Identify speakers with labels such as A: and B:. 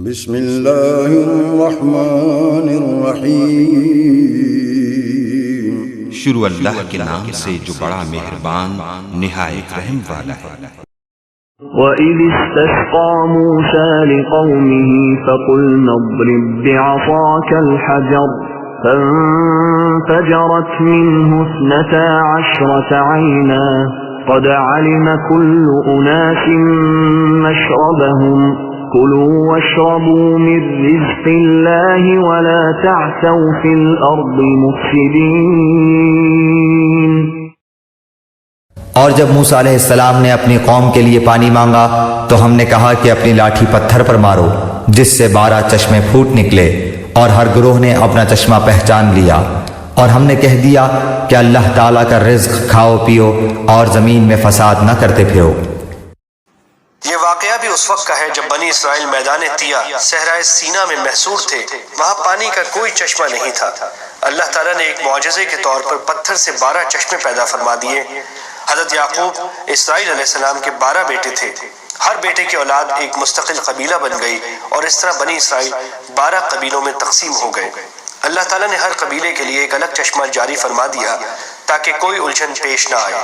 A: بسم اللہ الرحمن الرحیم۔
B: شروع اللہ کے نام سے جو بڑا مہربان نہایت رحم والا ہے۔
C: وَإِذِ اسْتَسْقَى مُوسَى لِقَوْمِهِ فَقُلْنَا اضْرِب بِّعَصَاكَ الْحَجَرَ فَانفَجَرَتْ مِنْهُ 12 عَيْنًا قَدْ عَلِمَ كُلُّ أُنَاسٍ مَّشْرَبَهُمْ كُلُوا وَاشْرَبُوا مِن رِّزْقِ اللَّهِ وَلَا تَعْثَوْا فِي الْأَرْضِ مُفْسِدِينَ۔
D: اور جب موسیٰ علیہ السلام نے اپنی قوم کے لیے پانی مانگا تو ہم نے کہا کہ اپنی لاٹھی پتھر پر مارو، جس سے 12 چشمے پھوٹ نکلے، اور ہر گروہ نے اپنا چشمہ پہچان لیا، اور ہم نے کہہ دیا کہ اللہ تعالیٰ کا رزق کھاؤ پیو اور زمین میں فساد نہ کرتے پھرو۔
E: یہ واقعہ بھی اس وقت کا ہے جب بنی اسرائیل میدان طیہ صحرائے سینا میں محصور تھے۔ وہاں پانی کا کوئی چشمہ نہیں تھا۔ اللہ تعالیٰ نے ایک معجزے کے طور پر پتھر سے 12 چشمے پیدا فرما دیے۔ حضرت یعقوب اسرائیل علیہ السلام کے 12 بیٹے تھے۔ ہر بیٹے کی اولاد ایک مستقل قبیلہ بن گئی، اور اس طرح بنی اسرائیل 12 قبیلوں میں تقسیم ہو گئے۔ اللہ تعالیٰ نے ہر قبیلے کے لیے ایک الگ چشمہ جاری فرما دیا تاکہ کوئی الجھن پیش نہ آئے۔